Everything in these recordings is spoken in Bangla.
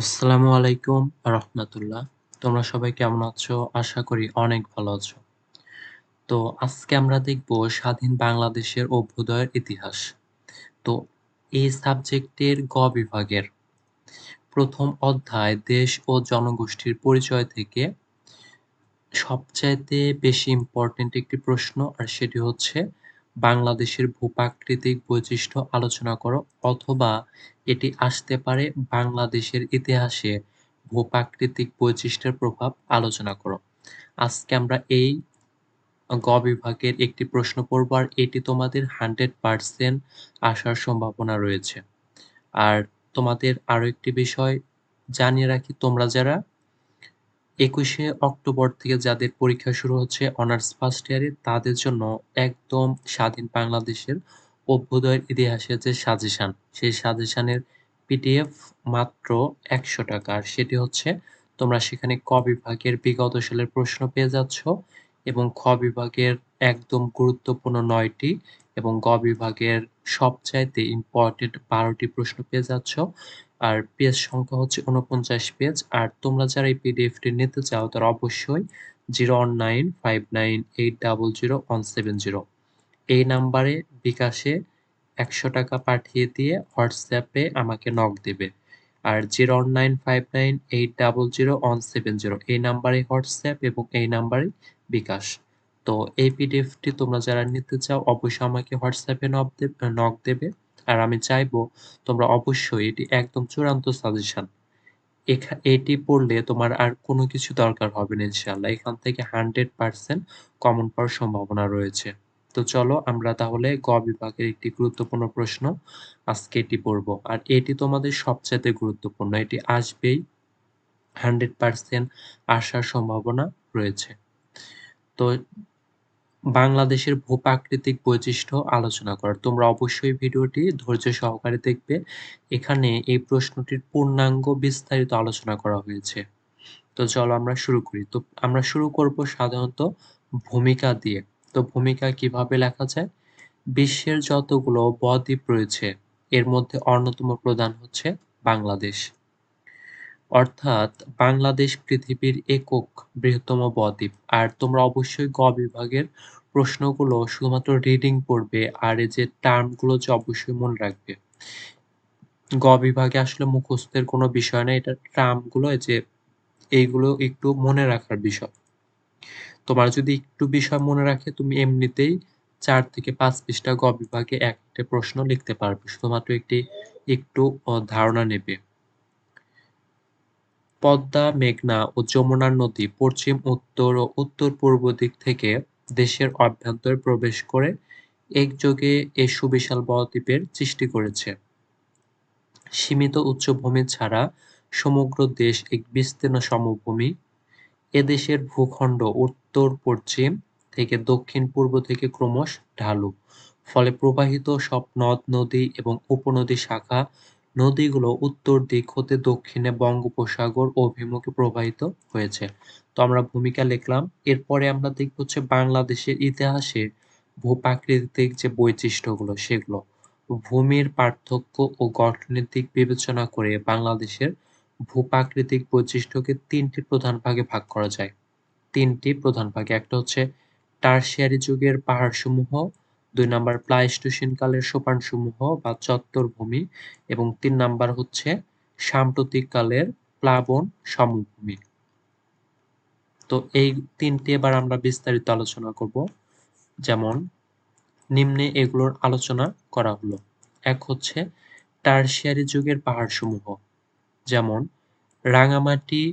আসসালামু আলাইকুম রহমতুল্লাহ। তোমরা সবাই কেমন আছো? আশা করি অনেক ভালো আছো। তো আজকে আমরা দেখব স্বাধীন বাংলাদেশের অভ্যুদয়ের ইতিহাস। তো এই সাবজেক্টের বিভাগের প্রথম অধ্যায় দেশ ও জনগোষ্ঠীর পরিচয় থেকে সবচাইতে বেশি ইম্পর্টেন্ট একটি প্রশ্ন, আর সেটি হচ্ছে বাংলাদেশের ভূপ্রাকৃতিক বৈশিষ্ট্য আলোচনা করো, অথবা এটি আসতে পারে বাংলাদেশের ইতিহাসে ভূপ্রাকৃতিক বৈশিষ্ট্যের প্রভাব আলোচনা করো। আজকে আমরা এই বিভাগের একটি প্রশ্ন পড়ব, আর এটি তোমাদের 100% আসার সম্ভাবনা রয়েছে। আর তোমাদের আরো একটি বিষয় জানিয়ে রাখি, তোমরা যারা 21শে অক্টোবর থেকে যাদের পরীক্ষা শুরু হচ্ছে অনার্স ফার্স্ট ইয়ারে, তাদের জন্য একদম স্বাধীন বাংলাদেশের অভ্যুদয়ের ইতিহাসের যে সাজেশন, সেই সাজেশনের পিডিএফ মাত্র 100 টাকা। আর সেটি হচ্ছে তোমরা সেখানে বিভাগের বিগত সালের প্রশ্ন পেয়ে যাচ্ছ, এবং বিভাগের একদম গুরুত্বপূর্ণ 9টি এবং বিভাগের সবচাইতে ইম্পর্টেন্ট 12টি প্রশ্ন পেয়ে যাচ্ছ। আর পেজ সংখ্যা হচ্ছে 49 পেজ। আর তোমরা যারা এই পিডিএফটি নিতে চাও তারা অবশ্যই 01959800170 এই নাম্বারে বিকাশে 100 টাকা পাঠিয়ে দিয়ে হোয়াটসঅ্যাপে আমাকে নক দেবে। আর 01959800170 এই নাম্বারে হোয়াটসঅ্যাপ এবং এই নাম্বারে বিকাশ। তো এই পিডিএফটি তোমরা যারা নিতে চাও অবশ্যই আমাকে হোয়াটসঅ্যাপে নক দেবে। আর আমি চাইবো তোমরা অবশ্যই, এটি একদম চূড়ান্ত সাজেশন। এটি পড়লে তোমার আর কোনো কিছু দরকার হবে না ইনশাআল্লাহ। এখান থেকে 100% কমন পাওয়ার সম্ভাবনা রয়েছে। তো চলো আমরা তাহলে বিভাগের একটি গুরুত্বপূর্ণ প্রশ্ন আজকে এটি পড়ব। আর এটি তোমাদের সবচাইতে গুরুত্বপূর্ণ। এটি আসবেই, 100% আসার সম্ভাবনা রয়েছে। তো বাংলাদেশের ভূপ্রাকৃতিক বৈশিষ্ট্য আলোচনা করা। তোমরা অবশ্যই ভিডিওটি ধৈর্য সহকারে দেখবে। এখানে এই প্রশ্নটির পূর্ণাঙ্গ বিস্তারিত আলোচনা করা হয়েছে। তো চলো আমরা শুরু করি। তো আমরা শুরু করব সাধারণত ভূমিকা দিয়ে। তো ভূমিকা কিভাবে লেখা যায়? বিশ্বের যতগুলো বদ্বীপ রয়েছে এর মধ্যে অন্যতম প্রধান হচ্ছে বাংলাদেশ। অর্থাৎ বাংলাদেশ পৃথিবীর একক বৃহত্তম বদ্বীপ। আর তোমরা অবশ্যই বিভাগের প্রশ্নগুলো শুধুমাত্র রিডিং পড়বে, আর এই যে টার্মগুলো যে অবশ্যই মনে রাখবে। বিভাগে আসলে মুখস্থের কোনো বিষয় না, এটা টার্মগুলো এই যে এইগুলো একটু মনে রাখার বিষয়। তোমার যদি একটু বিষয় মনে রাখে, তুমি এমনিতেই 4 থেকে 5 পৃষ্ঠা বিভাগে একটা প্রশ্ন লিখতে পারবে, শুধুমাত্র একটু ধারণা নেবে। পদ্মা, মেঘনা ও যমুনা নদী পশ্চিম, উত্তর ও উত্তর-পূর্ব দিক থেকে দেশের অভ্যন্তরে প্রবেশ করে একযোগে এই সুবিশাল বদ্বীপের সৃষ্টি করেছে। সীমিত উচ্চভূমি ছাড়া সমগ্র দেশ এক বিস্তীর্ণ সমভূমি। এদেশের ভূখণ্ড উত্তর-পশ্চিম থেকে দক্ষিণ-পূর্ব থেকে ক্রমশ ঢালু। ফলে প্রবাহিত সব নদ-নদী এবং উপনদী শাখা নদীগুলো উত্তর দিক হতে দক্ষিণে বঙ্গোপসাগর অভিমুখে প্রবাহিত হয়েছে। তো আমরা ভূমিকা লিখলাম। এরপরে আমরা দেখব হচ্ছে বাংলাদেশের ইতিহাসে ভূপ্রাকৃতিক যে বৈশিষ্ট্যগুলো সেগুলো। ভূমির পার্থক্য ও গঠনের দিক বিবেচনা করে বাংলাদেশের ভূপ্রাকৃতিক বৈশিষ্ট্যকে 3টি প্রধান ভাগে ভাগ করা যায়। 3টি প্রধান ভাগে। একটা হচ্ছে টারশিয়ারি যুগের পাহাড়সমূহ, 2 নাম্বার প্লাইস্টোসিন কালের সোপানসমূহ বা চত্বরভূমি, এবং 3 নাম্বার হচ্ছে সাম্প্রতিক কালের প্লাবন সমভূমি। তো এই 3টি এবার আমরা বিস্তারিত আলোচনা করব। যেমন নিম্নে এগুলোর আলোচনা করা হলো। এক হচ্ছে টারশিয়ারি যুগের পাহাড়সমূহ, যেমন রাঙামাটি,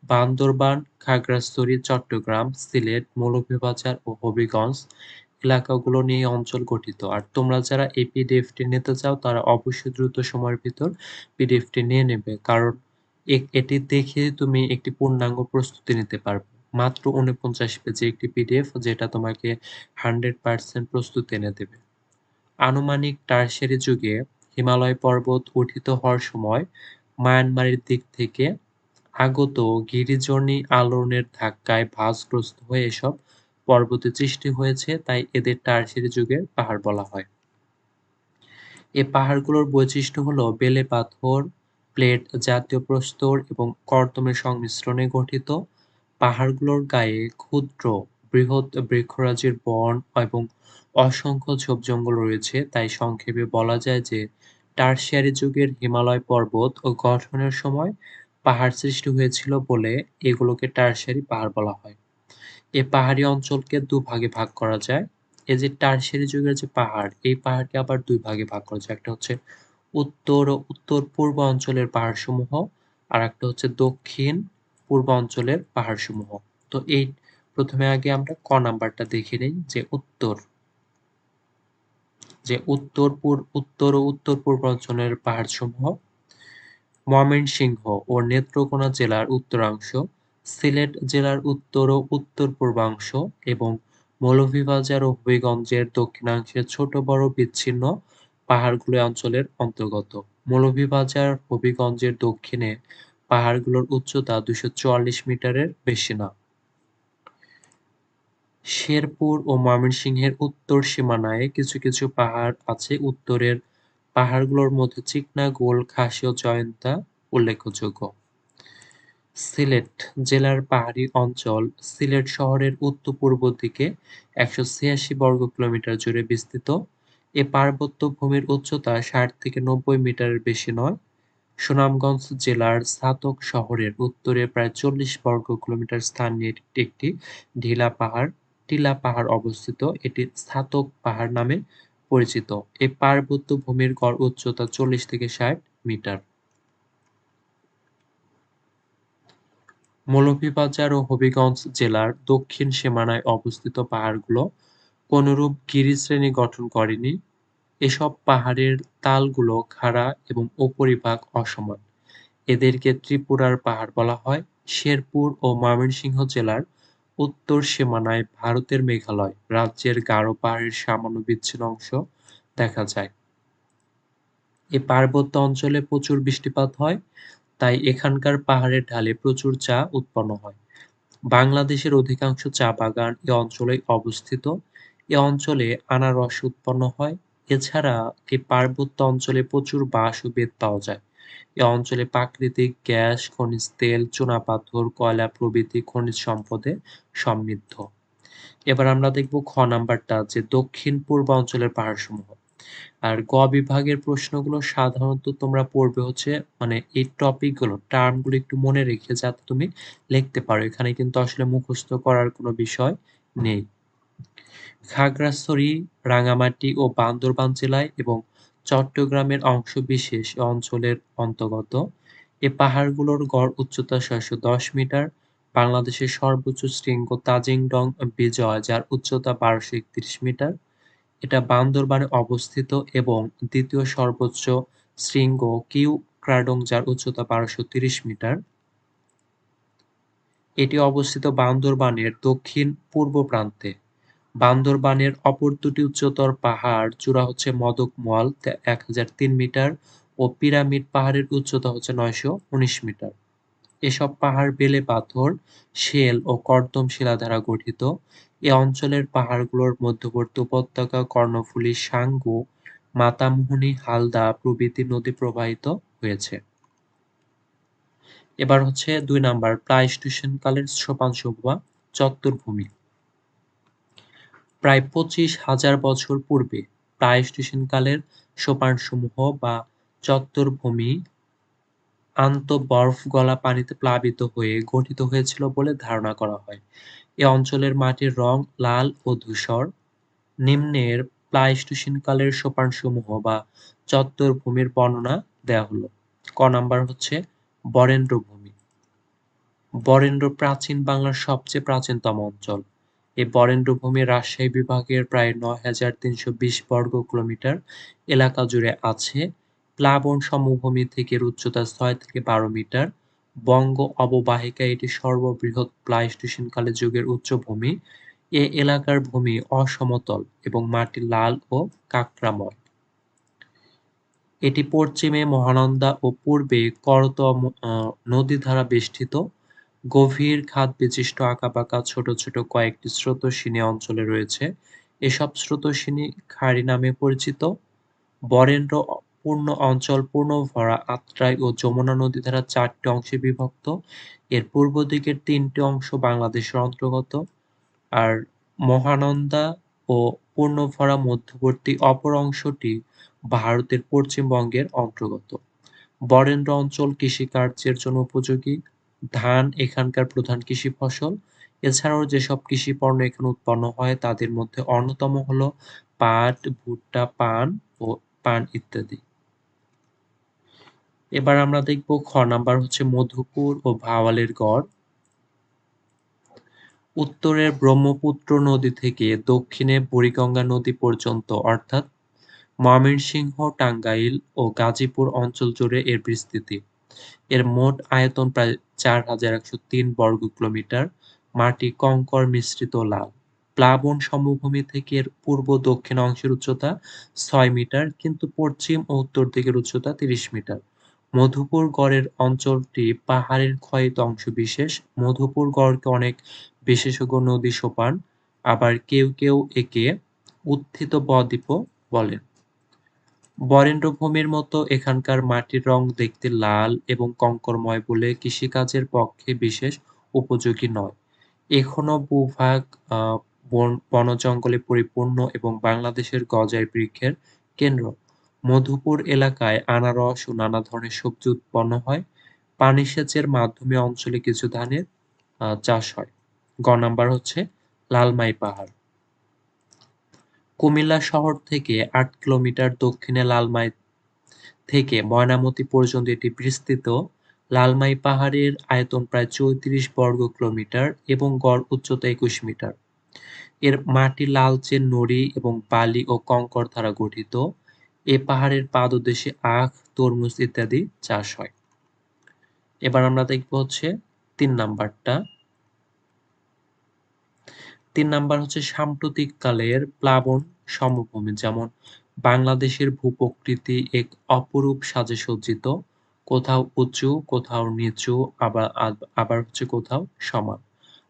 বান্দরবান, খাগড়াছড়ি, চট্টগ্রাম, সিলেট, মৌলভীবাজার ও হবিগঞ্জ এলাকাগুলো নিয়ে এই অঞ্চল গঠিত। আর তোমরা যারা এই পিডিএফটি নিতে চাও তারা অবশ্যই দ্রুত সময়ের ভিতর পিডিএফটি নিয়ে নেবে, কারণ এটি দেখে তুমি একটি পূর্ণাঙ্গ প্রস্তুতি নিতে পারবে। মাত্র 49 পেজে একটি পিডিএফ, যেটা তোমাকে 100% প্রস্তুতি এনে দেবে। আনুমানিক টারশিয়ারি যুগে হিমালয় পর্বত গঠিত হওয়ার সময় মায়ানমারের দিক থেকে আগত গিরিজনী আলোড়নের ধাক্কায় ভাঁজগ্রস্ত হয়ে এসব পর্বতের সৃষ্টি হয়েছে, তাই এদের টারশিয়ারি যুগের পাহাড় বলা হয়। এ পাহাড়গুলোর বৈশিষ্ট্য হলো বেলে পাথর, প্লেট জাতীয় প্রস্তর এবং কর্দমের সংমিশ্রণে গঠিত। পাহাড়গুলোর গায়ে ক্ষুদ্র বৃহৎ বৃক্ষরাজির বন এবং অসংখ্য ঝোপ-জঙ্গল রয়েছে, তাই সংক্ষেপে বলা যায় যে টারশিয়ারি যুগের হিমালয় পর্বত ও গঠনের সময় পাহাড় সৃষ্টি হয়েছিল বলে এগুলোকে টারশিয়ারি পাহাড় বলা হয়। এই পাহাড়ি অঞ্চলকে দুভাগে ভাগ করা যায়। এই যে টারশিয়ারি যুগের যে পাহাড়, এই পাহাড়কে আবার দুই ভাগে ভাগ করা যায়। একটা হচ্ছে উত্তর ও উত্তর-পূর্ব অঞ্চলের পাহাড়সমূহ, আর একটা হচ্ছে দক্ষিণ পূর্ব অঞ্চলের পাহাড়সমূহ। তো এই প্রথমে আগে আমরা ক নাম্বারটা দেখে নেই যে উত্তর ও উত্তর-পূর্ব অঞ্চলের পাহাড়সমূহ। ময়মনসিংহ ও নেত্রকোনা জেলার উত্তরাংশ, সিলেট জেলার উত্তর ও উত্তর-পূর্বাংশ এবং মৌলভীবাজার ও হবিগঞ্জের দক্ষিণাংশের ছোট বড় বিচ্ছিন্ন পাহাড়গুলো এ অঞ্চলের অন্তর্গত। মৌলভীবাজার হবিগঞ্জের দক্ষিণে পাহাড়গুলোর উচ্চতা 244 মিটারের বেশি না। শেরপুর ও ময়মনসিংহের উত্তর সীমানায় কিছু কিছু পাহাড় আছে। উত্তরের পাহাড়গুলোর মধ্যে চিকনা, গোল, খাসি ও জয়ন্তা উল্লেখযোগ্য। সিলেট জেলার পাহাড়ি অঞ্চল সিলেট শহরের উত্তর-পূর্ব দিকে 186 বর্গ কিলোমিটার জুড়ে বিস্তৃত। এ পার্বত্য ভূমির উচ্চতা 60 থেকে 90 মিটারের বেশি নয়। সুনামগঞ্জ জেলার ছাতক শহরের উত্তরে প্রায় 40 বর্গ কিলোমিটার স্থান নিয়ে একটি টিলা পাহাড় অবস্থিত। এটি ছাতক পাহাড় নামে পরিচিত। এই পার্বত্য ভূমির গড় উচ্চতা 40 থেকে 60 মিটার। মৌলভীবাজার ও হবিগঞ্জ জেলার দক্ষিণ সীমানায় অবস্থিত পাহাড়গুলো কোনরূপ গিরিশ্রেণী গঠন করেনি। এসব পাহাড়ের তালগুলো খাড়া এবং উপরিভাগ অসমান। এদেরকে ত্রিপুরার পাহাড় বলা হয়। শেরপুর ও ময়মনসিংহ জেলার উত্তর সীমানায় ভারতের মেঘালয় রাজ্যের গারো পাহাড়ের সামান্য বিচ্ছিন্ন অংশ দেখা যায়। এ পার্বত্য অঞ্চলে প্রচুর বৃষ্টিপাত হয়, তাই এখানকার পাহাড়ের ঢালে প্রচুর চা উৎপন্ন হয়। বাংলাদেশের অধিকাংশ চা বাগান এ অঞ্চলেই অবস্থিত। এ অঞ্চলে আনারস উৎপন্ন হয়। এছাড়া এই পার্বত্য অঞ্চলে প্রচুর বাঁশ ও বেত পাওয়া যায়। এ অঞ্চলে প্রাকৃতিক গ্যাস, খনিজ তেল, চুনাপাথর, কয়লা প্রভৃতি খনিজ সম্পদে সমৃদ্ধ। এবার আমরা দেখব খ নাম্বারটা যে দক্ষিণ পূর্ব অঞ্চলের পাহাড়সমূহ। আর গ বিভাগের প্রশ্নগুলো সাধারণত তোমরা পড়বে হচ্ছে মানে এই টপিকগুলো টার্মগুলো একটু মনে রেখে যাতে তুমি লিখতে পারো। এখানে কিন্তু আসলে মুখস্থ করার কোনো বিষয় নেই। খাগড়াছড়ি, রাঙ্গামাটি ও বান্দরবান জেলায় এবং চট্টগ্রামের অংশবিশেষ এ অঞ্চলের অন্তর্গত। এ পাহাড়গুলোর গড় উচ্চতা ৬১০ মিটার। বাংলাদেশের সর্বোচ্চ শৃঙ্গ তাজিং ডং বিজয়, যার উচ্চতা ১২৩১ মিটার। এটা বান্দরবানে অবস্থিত এবং দ্বিতীয় সর্বোচ্চ শৃঙ্গ কিউ ক্রাডং, যার উচ্চতা ১২৩০ মিটার। এটি অবস্থিত বান্দরবানের দক্ষিণ পূর্ব প্রান্তে। বান্দরবানের অপর দুটি উচ্চতর পাহাড় চূড়া হচ্ছে মদকমল ১০০৩ মিটার ও পিরামিড পাহাড়ের উচ্চতা হচ্ছে ৯১৯ মিটার। এসব পাহাড় বেলে পাথর, শেল ও কর্দম শিলা দ্বারা গঠিত। এ অঞ্চলের পাহাড়গুলোর মধ্যবর্তী উপত্যকা কর্ণফুলী, সাঙ্গু, মাতামুহুরী, হালদা প্রভৃতি নদী প্রবাহিত হয়েছে। এবার হচ্ছে ২ নাম্বার প্লাইস্টোসিন কালের সোপানসমূহ বা চত্বরভূমি। প্রায় ২৫,০০০ বছর পূর্বে প্লাইস্টোসিন কালের সোপানসমূহ বা চত্বরভূমি আন্তঃবরফ গলা পানিতে প্লাবিত হয়ে গঠিত হয়েছিল বলে ধারণা করা হয়। এ অঞ্চলের মাটির রং লাল ও ধূসর। নিম্নের প্লাইস্টোসিন কালের সোপানসমূহ বা চত্বরভূমির বর্ণনা দেয়া হলো। ক নাম্বার হচ্ছে বরেন্দ্র ভূমি। বরেন্দ্র প্রাচীন বাংলার সবচেয়ে প্রাচীনতম অঞ্চল। এই বরেন্দ্র ভূমি রাজশাহী বিভাগের প্রায় ৯,৩২০ বর্গ কিলোমিটার এলাকা জুড়ে আছে। প্লাবন সমভূমি থেকে এর উচ্চতা ৬ থেকে ১২ মিটার। বঙ্গ অববাহিকায় এটি সর্ববৃহৎ প্লাইস্টোসিন কালের যুগের উচ্চভূমি। এ এলাকার ভূমি অসমতল এবং মাটি লাল ও কাঁকড়াময়। এটি পশ্চিমে মহানন্দা ও পূর্বে করতোয়া নদী দ্বারা বেষ্টিত। গভীর খাদ বিশিষ্ট আঁকাবাঁকা ছোট ছোট কয়েকটি স্রোতস্বিনী অঞ্চলে রয়েছে। এসব স্রোতস্বিনী খাঁড়ি নামে পরিচিত। বরেন্দ্র পূর্ণ অঞ্চল পূর্ণ ভরা আত্রাই ও যমুনা নদী দ্বারা ৪টি অংশে বিভক্ত। এর পূর্ব দিকের ৩টি অংশ বাংলাদেশের অন্তর্গত, আর মহানন্দা ও পূর্ণভরা মধ্যবর্তী অপর অংশটি ভারতের পশ্চিমবঙ্গের অন্তর্গত। বরেন্দ্র অঞ্চল কৃষিকার্যের জন্য উপযোগী। ধান এখানকার প্রধান কৃষি ফসল। এছাড়াও যেসব কৃষি পণ্য এখানে উৎপন্ন হয় তাদের মধ্যে অন্যতম হলো পাট, ভুট্টা, পান ইত্যাদি। এবার আমরা দেখব খ নাম্বার হচ্ছে মধুপুর ও ভাওয়ালের গড়। উত্তরে ব্রহ্মপুত্র নদী থেকে দক্ষিণে বুড়িগঙ্গা নদী পর্যন্ত অর্থাৎ ময়মনসিংহ, টাঙ্গাইল ও গাজীপুর অঞ্চল জুড়ে এর বিস্তৃতি। এর মোট আয়তন প্রায় ৪,১০৩ বর্গ কিলোমিটার। মাটি কংকর মিশ্রিত লাল। প্লাবন সমভূমি থেকে এর পূর্ব দক্ষিণ অংশের উচ্চতা ৬ মিটার, কিন্তু পশ্চিম ও উত্তর দিকের উচ্চতা ৩০ মিটার। মধুপুর গড়ের অঞ্চলটি পাহাড়ের ক্ষয়িত অংশবিশেষ। মধুপুর গড়কে অনেক বিশেষজ্ঞ নদী সোপান, আবার কেউ কেউ একে উত্থিত বদ্বীপও বলেন। বরেন্দ্র ভূমির মতো এখানকার মাটির রং দেখতে লাল এবং কংকরময় বলে কৃষিকাজের পক্ষে বিশেষ উপযোগী নয়। এখনো ভূভাগ বন-জঙ্গলে পরিপূর্ণ এবং বাংলাদেশের গজায় বৃক্ষের কেন্দ্র। মধুপুর এলাকায় আনারস ও নানা ধরনের সবজি উৎপন্ন হয়। পানি সেচের মাধ্যমে অঞ্চলে কিছু ধানের চাষ হয়। গ নাম্বার হচ্ছে লালমাই পাহাড়। কুমিল্লা শহর থেকে ৮ কিলোমিটার দক্ষিণে লালমাই থেকে ময়নামতি পর্যন্ত এটি বিস্তৃত। লালমাই পাহাড়ের আয়তন প্রায় ৩৪ বর্গ কিলোমিটার এবং গড় উচ্চতা ২১ মিটার। এর মাটি লালচে নুড়ি এবং বালি ও কংকর দ্বারা গঠিত। এ পাহাড়ের পাদদেশে আখ, তরমুজ ইত্যাদি চাষ হয়। এবার আমরা দেখব হচ্ছে ৩ নাম্বারটা। ৩ নাম্বার হচ্ছে সাম্প্রতিক কালের প্লাবন সমভূমি, যেমন বাংলাদেশের ভূপ্রকৃতি এক অপরূপ সাজে সজ্জিত, কোথাও উঁচু, কোথাও নিচু, আবার হচ্ছে কোথাও সমান।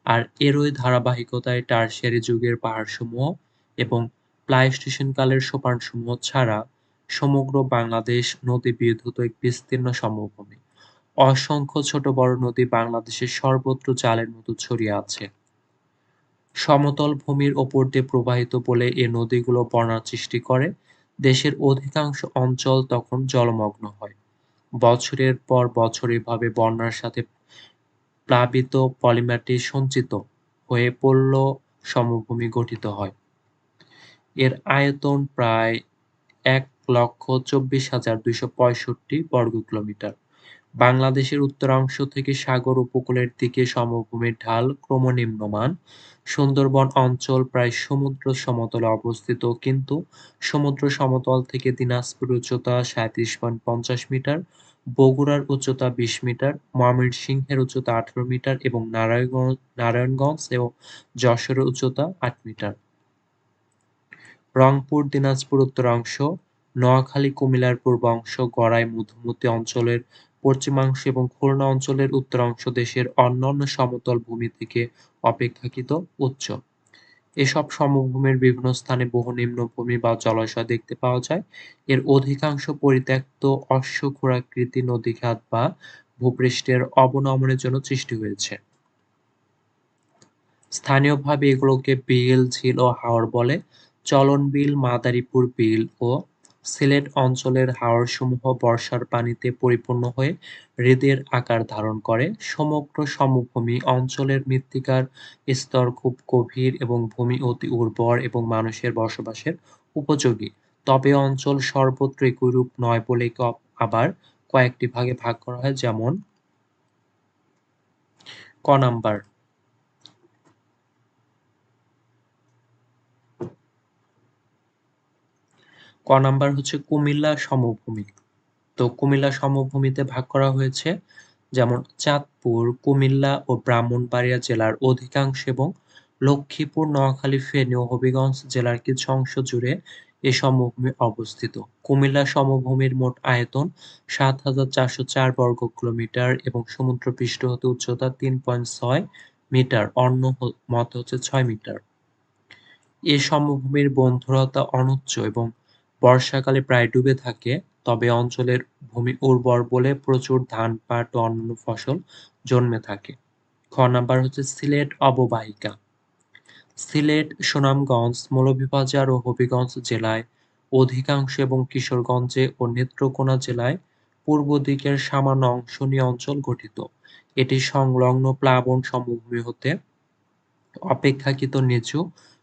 আর এরই ধারাবাহিকতায় টারশিয়ারি যুগের পাহাড়সমূহ এবং প্লাইস্টোসিন কালের সোপানসমূহ ছাড়া সমগ্র বাংলাদেশ নদী বিধৌত এক বিস্তীর্ণ সমভূমি। অসংখ্য ছোট বড় নদী বাংলাদেশের সর্বত্র জালের মতো ছড়িয়ে আছে। সমতল ভূমির ওপর দিয়ে প্রবাহিত বলে এ নদীগুলো বন্যার সৃষ্টি করে। দেশের অধিকাংশ অঞ্চল তখন জলমগ্ন হয়। বছরের পর বছর এভাবে বন্যার সাথে প্লাবিত পলিমাটি সঞ্চিত হয়ে পলল সমভূমি গঠিত হয়। এর আয়তন প্রায় ১,২৪,২৬৫ বর্গ কিলোমিটার। বাংলাদেশের উত্তরাংশ থেকে সাগর উপকূলের দিকে সমভূমির ঢাল ক্রমনিম্নমান। সুন্দরবন অঞ্চল প্রায় সমুদ্র সমতলে অবস্থিত, কিন্তু সমুদ্র সমতল থেকে দিনাজপুরের উচ্চতা ৩৭.৫০ মিটার, বগুড়ার উচ্চতা ২০ মিটার, ময়মনসিংহের উচ্চতা ১৮ মিটার এবং নারায়ণগঞ্জ ও যশোরের উচ্চতা ৮ মিটার। রংপুর, দিনাজপুর উত্তরাংশ, নোয়াখালী, কুমিল্লার পূর্বাংশ, গড়াই, মধুমতি অঞ্চলের পশ্চিমাংশ এবং খুলনা অঞ্চলের উত্তরাংশ দেশের অন্যান্য সমতল ভূমি থেকে অপেক্ষাকৃত উচ্চ। এসব সমভূমির বিভিন্ন স্থানে বহু নিম্নভূমি বা জলাশয় দেখতে পাওয়া যায়। এর অধিকাংশ পরিত্যক্ত অশ্বক্ষুরাকৃতি নদীখাত বা ভূপৃষ্ঠের অবনমনের জন্য সৃষ্টি হয়েছে। স্থানীয়ভাবে এগুলোকে বিল, ঝিল ও হাওর বলে। চলন বিল, মাদারীপুর বিল ও সিলেট অঞ্চলের হাওরসমূহ বর্ষার পানিতে পরিপূর্ণ হয়ে হ্রদের আকার ধারণ করে। সমগ্র সমভূমি অঞ্চলের মৃত্তিকার স্তর খুব গভীর এবং ভূমি অতি উর্বর এবং মানুষের বসবাসের উপযোগী। তবে অঞ্চল সর্বত্র একইরূপ নয় বলে একে আবার কয়েকটি ভাগে ভাগ করা হয়, যেমন ক নাম্বার হচ্ছে কুমিল্লা সমভূমি। তো কুমিল্লা সমভূমিতে ভাগ করা হয়েছে, যেমন চাঁদপুর, কুমিল্লা ও ব্রাহ্মণবাড়িয়া জেলার অধিকাংশ এবং লক্ষ্মীপুর, নোয়াখালী, ফেনী ও হবিগঞ্জ জেলার কিছু অংশ জুড়ে এ সমভূমি অবস্থিত। কুমিল্লা সমভূমির মোট আয়তন ৭,৪০৪ বর্গ কিলোমিটার এবং সমুদ্রপৃষ্ঠ হতে উচ্চতা ৩.৬ মিটার, অন্য মতে হচ্ছে ৬ মিটার। এ সমভূমির বন্ধুরতা অনুচ্চ এবং বর্ষাকালে প্রায় ডুবে থাকে। তবে অঞ্চলের ভূমি উর্বর বলে প্রচুর ধান, পাট ও অন্যান্য ফসল জন্মে থাকে। খ নাম্বার হচ্ছে সিলেট অববাহিকা। সিলেট, সুনামগঞ্জ, মৌলভীবাজার ও হবিগঞ্জ জেলায় অধিকাংশ এবং কিশোরগঞ্জে ও নেত্রকোনা জেলায় পূর্ব দিকের সামান্য অংশ নিয়ে অঞ্চল গঠিত। এটি সংলগ্ন প্লাবন সমভূমি হতে অপেক্ষাকৃত নিচু।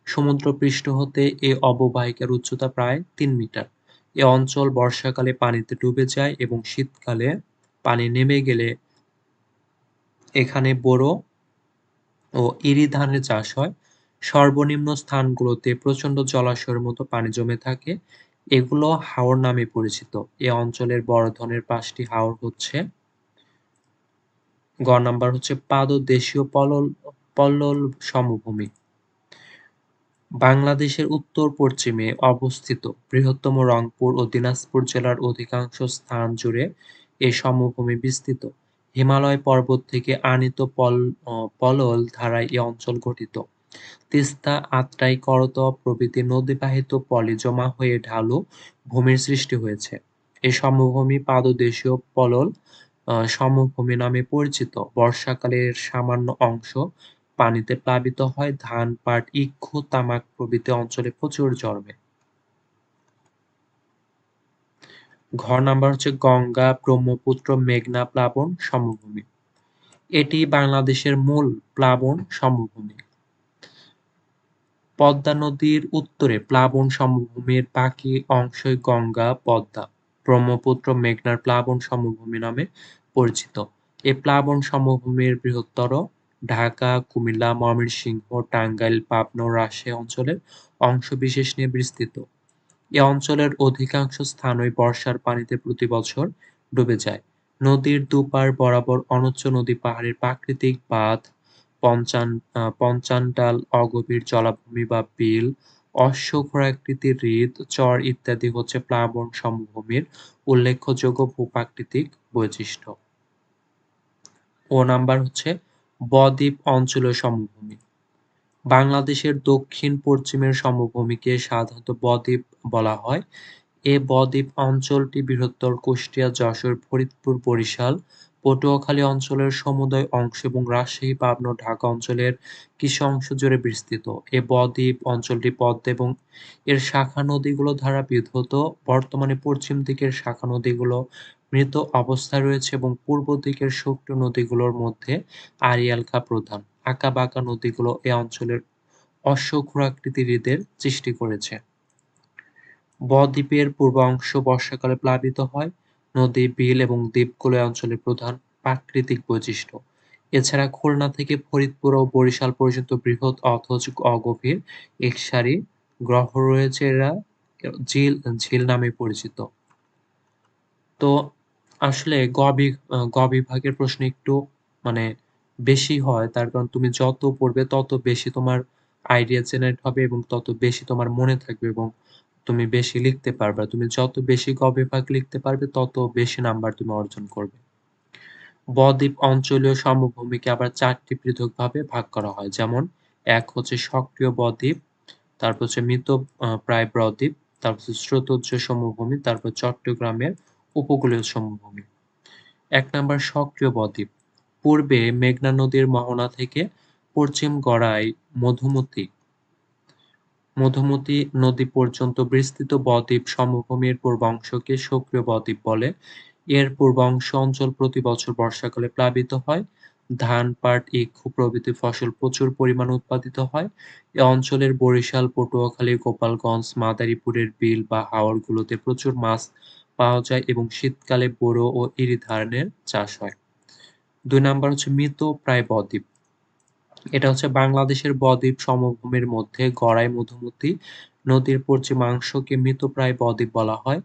সমুদ্রপৃষ্ঠ হতে এ অববাহিকার উচ্চতা প্রায় ৩ মিটার। এ অঞ্চল বর্ষাকালে পানিতে ডুবে যায় এবং শীতকালে পানি নেমে গেলে এখানে বোরো ও ইরি ধানের চাষ হয়। সর্বনিম্ন স্থানগুলোতে প্রচণ্ড জলাশয়ের মতো পানি জমে থাকে। এগুলো হাওর নামে পরিচিত। এ অঞ্চলের বড় ধরনের ৫টি হাওর হচ্ছে গ নাম্বার হচ্ছে পাদদেশীয় পলল সমভূমি। বাংলাদেশের উত্তর-পশ্চিমে অবস্থিত বৃহত্তম রংপুর ও দিনাজপুর জেলার অধিকাংশ স্থান জুড়ে এ সমভূমি বিস্তৃত। হিমালয় পর্বত থেকে আনীত পলল ধারায় এ অঞ্চল গঠিত। তিস্তা, আত্রাই, করতোয়া প্রভৃতি নদীবাহিত পলি জমা হয়ে ঢালু ভূমির সৃষ্টি হয়েছে। এ সমভূমি পাদদেশীয় পলল সমভূমি নামে পরিচিত। বর্ষাকালে এর সামান্য অংশ পানিতে প্লাবিত হয়। ধান, পাট, ইক্ষু, তামাক প্রভৃতি অঞ্চলে প্রচুর জন্মে। ঘ নাম্বার হচ্ছে গঙ্গা, ব্রহ্মপুত্র, মেঘনা প্লাবন সমভূমি। এটি বাংলাদেশের মূল প্লাবন সমভূমি। পদ্মা নদীর উত্তরে প্লাবন সমভূমির বাকি অংশই গঙ্গা, পদ্মা, ব্রহ্মপুত্র, মেঘনার প্লাবন সমভূমি নামে পরিচিত। এ প্লাবন সমভূমির বৃহত্তর ঢাকা, কুমিল্লা, ময়মনসিংহ, টাঙ্গাইল, পাবনা ও রাজশাহী অঞ্চলের অংশবিশেষ নিয়ে বিস্তৃত। এ অঞ্চলের অধিকাংশ স্থানই বর্ষার পানিতে প্রতি বছর ডুবে যায়। নদীর দুপার বরাবর অনুচ্চ নদী পাহাড়ের প্রাকৃতিক বাঁধ, পঞ্চানটাল, অগভীর জলাভূমি বা বিল, অশ্বক্ষুরাকৃতির হ্রদ, চর ইত্যাদি হচ্ছে প্লাবন সমভূমির উল্লেখযোগ্য ভূপ্রাকৃতিক বৈশিষ্ট্য। ও নাম্বার হচ্ছে বদ্বীপ অঞ্চলীয় সমভূমি। বাংলাদেশের দক্ষিণ-পশ্চিমের সমভূমিকে সাধারণত বদ্বীপ বলা হয়। এ বদ্বীপ অঞ্চলটি বৃহত্তর কুষ্টিয়া, যশোর, ফরিদপুর, বরিশাল, পটুয়াখালী অঞ্চলের সমুদয় অংশ এবং রাজশাহী, পাবনা ও ঢাকা অঞ্চলের কিছু অংশ জুড়ে বিস্তৃত। এ বদ্বীপ অঞ্চলটি পদ্মা এবং এর শাখা নদীগুলো দ্বারা বিধৌত। বর্তমানে পশ্চিম দিকের শাখা নদীগুলো মৃত অবস্থায় রয়েছে এবং পূর্ব দিকের সক্রিয় নদীগুলোর মধ্যে আড়িয়াল খাঁ প্রধান। আঁকা-বাঁকা নদীগুলো এ অঞ্চলের অশ্বক্ষুরাকৃতির হ্রদের সৃষ্টি করেছে। বদ্বীপের পূর্বাংশ বর্ষাকালে প্লাবিত হয়। নদী, বিল এবং দ্বীপগুলো এ অঞ্চলের প্রধান প্রাকৃতিক বৈশিষ্ট্য। এছাড়া খুলনা থেকে ফরিদপুর ও বরিশাল পর্যন্ত বৃহৎ অথচ অগভীর একসারি গ্রহ রয়েছে। এরা ঝিল নামে পরিচিত। তো আসলে গ বিভাগের প্রশ্ন একটু মানে বেশি হয়, তার কারণ তুমি যত পড়বে তত বেশি তোমার আইডিয়া জেনারেট হবে এবং তত বেশি তোমার মনে থাকবে এবং তুমি বেশি লিখতে পারবা। তুমি যত বেশি গ বিভাগ লিখতে পারবে তত বেশি নাম্বার তুমি অর্জন করবে। বদ্বীপ অঞ্চলীয় সমভূমিকে আবার ৪টি পৃথকভাবে ভাগ করা হয়। যেমন এক হচ্ছে সক্রিয় বদ্বীপ, তারপর হচ্ছে মৃত প্রায় বদ্বীপ, তারপর হচ্ছে স্রোতোচ্চ সমভূমি, তারপর চট্টগ্রামের উপকূলীয় সমভূমি। ১ নাম্বার সক্রিয় বদ্বীপ। পূর্বে মেঘনা নদীর মোহনা থেকে পশ্চিম গড়াই মধুমতি নদী পর্যন্ত বিস্তৃত বদ্বীপ সমভূমির পূর্বাংশকে সক্রিয় বদ্বীপ বলে। এর পূর্বাংশ অঞ্চল প্রতি বছর বর্ষাকালে প্লাবিত হয়। ধান, পাট, ইক্ষু প্রভৃতি ফসল প্রচুর পরিমাণে উৎপাদিত হয়। এ অঞ্চলের বরিশাল, পটুয়াখালী, গোপালগঞ্জ, মাদারীপুরের বিল বা হাওরগুলোতে প্রচুর মাছ পাওয়া যায় এবং শীতকালে বোরো ও ইরি ধানের চাষ হয়। ২ নাম্বার হচ্ছে মৃতপ্রায় বদ্বীপ। এটা হচ্ছে বাংলাদেশের বদ্বীপ সমভূমির মধ্যে গড়াই মধুমতি নদীর পশ্চিমাংশকে মৃতপ্রায় বদ্বীপ বলা হয়।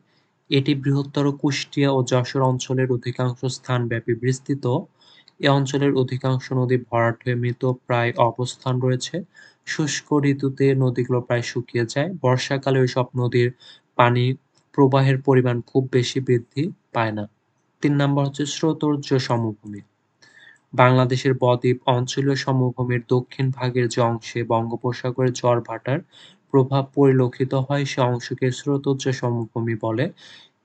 এটি বৃহত্তর কুষ্টিয়া ও যশোর অঞ্চলের অধিকাংশ স্থানব্যাপী বিস্তৃত। এ অঞ্চলের অধিকাংশ নদী ভরাট হয়ে মৃতপ্রায় অবস্থান রয়েছে। শুষ্ক ঋতুতে নদীগুলো প্রায় শুকিয়ে যায়। বর্ষাকালে ওইসব নদীর পানি প্রবাহের পরিমাণ খুব বেশি বৃদ্ধি পায় না। ৩ নাম্বার হচ্ছে স্রোতোচ্চ সমভূমি। বাংলাদেশের বদ্বীপ অঞ্চলীয় সমভূমির দক্ষিণ ভাগের যে অংশে বঙ্গোপসাগরের জোয়ার-ভাটার প্রভাব পরিলক্ষিত হয় সে অংশকে স্রোতোচ্চ সমভূমি বলে।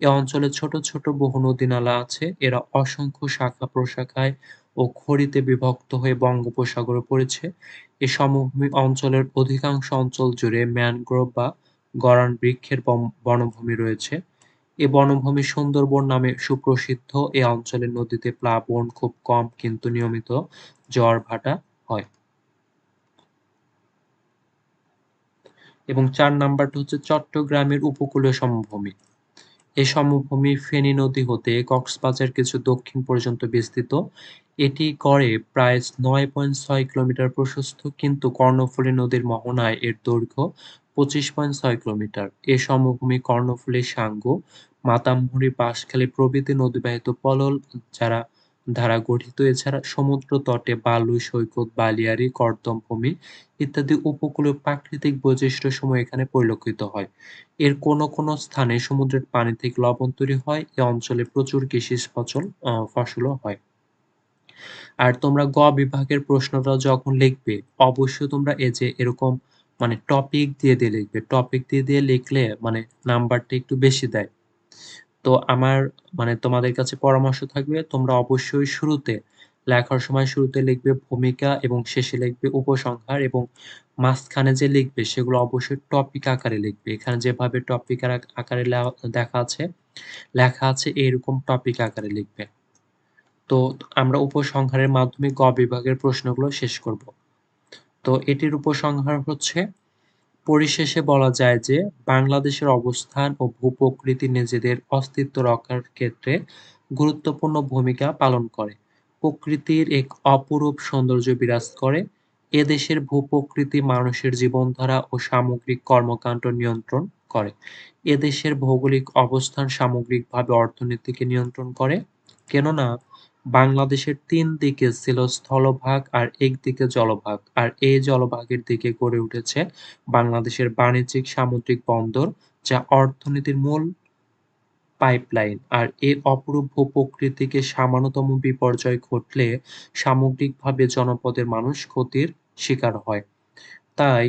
এ অঞ্চলে ছোট, ছোট বহু নদী-নালা আছে। এরা অসংখ্য শাখা-প্রশাখায় ও খড়িতে বিভক্ত হয়ে বঙ্গোপসাগরে পড়েছে। এ সমভূমি অঞ্চলের অধিকাংশ অঞ্চল জুড়ে ম্যানগ্রোভ বা গরান বৃক্ষের বনভূমি রয়েছে। এ বনভূমি সুন্দরবন নামে সুপ্রসিদ্ধ। এ অঞ্চলের নদীতে প্লাবন খুব কম কিন্তু নিয়মিত জোয়ার-ভাটা হয়। এবং ৪ নাম্বারটা হচ্ছে চট্টগ্রামের উপকূলীয় সমভূমি। এই সমভূমি ফেনী নদী হতে কক্সবাজার কিছু দক্ষিণ পর্যন্ত বিস্তৃত। এটি গড়ে প্রায় ৯.৬ কিলোমিটার প্রশস্ত, কিন্তু কর্ণফুলী নদীর মোহনায় এর দৈর্ঘ্য ২৫.৬ কিলোমিটার। এ সমভূমি কর্ণফুলী, সাঙ্গু, মাতামুহুরী, বাঁশখালী প্রভৃতি নদীবাহিত পলল দ্বারা গঠিত। এছাড়া সমুদ্র তটে বালু, সৈকত, বালিয়াড়ি, কর্দম ভূমি ইত্যাদি উপকূলীয় প্রাকৃতিক বৈশিষ্ট্যসমূহ এখানে পরিলক্ষিত হয়। এর কোনো স্থানে সমুদ্রের পানি থেকে লবণ তৈরি হয়। এ অঞ্চলে প্রচুর কৃষি ফসলও হয়। আর তোমরা গ বিভাগের প্রশ্নটা যখন লিখবে, অবশ্যই তোমরা এই যে এরকম মানে টপিক দিয়ে লিখবে। টপিক দিয়ে লিখলে মানে নাম্বারটা একটু বেশি দেয়। তো আমার মানে তোমাদের কাছে পরামর্শ থাকবে, তোমরা অবশ্যই লেখার সময় শুরুতে লিখবে ভূমিকা এবং শেষে লিখবে উপসংহার, এবং মাঝখানে যে লিখবে সেগুলো অবশ্যই টপিক আকারে লিখবে। এখানে যেভাবে টপিক আকারে লেখা আছে এরকম টপিক আকারে লিখবে। তো আমরা উপসংহারের মাধ্যমে গ বিভাগের প্রশ্নগুলো শেষ করব। তো এটির উপসংহার হচ্ছে, পরিশেষে বলা যায় যে বাংলাদেশের অবস্থান ও ভূ-প্রকৃতি নিজেদের অস্তিত্ব রক্ষার ক্ষেত্রে গুরুত্বপূর্ণ ভূমিকা পালন করে। প্রকৃতির এক অপরূপ সৌন্দর্য বিরাজ করে। এদেশের ভূ-প্রকৃতি মানুষের জীবনধারা ও সামগ্রিক কর্মকাণ্ড নিয়ন্ত্রণ করে। এদেশের ভৌগোলিক অবস্থান সামগ্রিকভাবে অর্থনীতিকে নিয়ন্ত্রণ করে। কেননা বাংলাদেশের ৩ দিকে ছিল স্থলভাগ আর একদিকে জলভাগ। আর এই জলভাগের দিকে গড়ে উঠেছে বাংলাদেশের বাণিজ্যিক সামুদ্রিক বন্দর, যা অর্থনীতির মূল পাইপলাইন। আর এই অপরূপ ভূ-প্রকৃতিকে সামান্যতম বিপর্যয় ঘটলে সামগ্রিকভাবে জনপদের মানুষ ক্ষতির শিকার হয়। তাই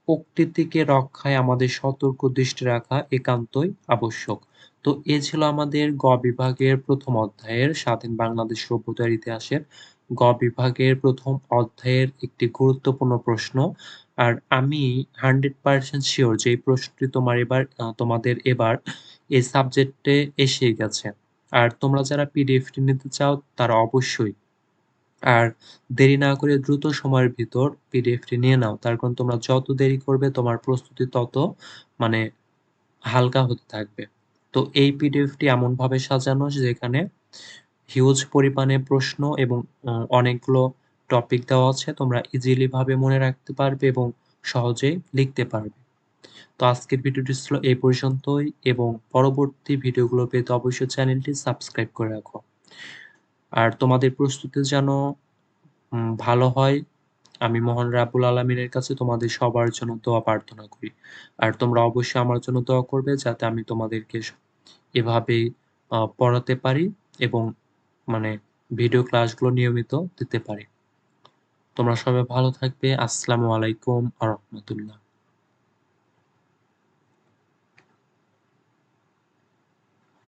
প্রকৃতিকে রক্ষায় আমাদের সতর্ক দৃষ্টি রাখা একান্তই আবশ্যক। তো এ ছিল আমাদের গ বিভাগের ১ম অধ্যায়ের স্বাধীন বাংলাদেশ সভ্যতার ইতিহাসের গ বিভাগের ১ম অধ্যায়ের একটি গুরুত্বপূর্ণ প্রশ্ন। আর আমি 100% সিউর যে এই প্রশ্নটি তোমাদের এবার এই সাবজেক্টে এসেই গেছে। আর তোমরা যারা পিডিএফটি নিতে চাও তারা অবশ্যই আর দেরি না করে দ্রুত সময়ের ভিতর পিডিএফটি নিয়ে নাও। তার কারণ তোমরা যত দেরি করবে তোমার প্রস্তুতি তত মানে হালকা হতে থাকবে। তো এই পিডিএফটি এমনভাবে সাজানো যেখানে হিউজ পরিমাণে প্রশ্ন এবং অনেকগুলো টপিক দেওয়া আছে। তোমরা ইজিলি ভাবে মনে রাখতে পারবে এবং সহজেই লিখতে পারবে। তো আজকের ভিডিওটি ছিল এই পর্যন্তই, এবং পরবর্তী ভিডিওগুলো পেতে অবশ্যই চ্যানেলটি সাবস্ক্রাইব করে রাখো। আর তোমাদের প্রস্তুতি যেন ভালো হয়, আমি মহান রাব্বুল আলামিনের কাছে তোমাদের সবার জন্য দোয়া প্রার্থনা করি। আর তোমরা অবশ্যই আমার জন্য দোয়া করবে যাতে আমি তোমাদেরকে এভাবেই পড়াতে পারি এবং মানে ভিডিও ক্লাসগুলো নিয়মিত দিতে পারি। তোমরা সবাই ভালো থাকবে। আসসালামু আলাইকুম ওয়া রাহমাতুল্লাহ।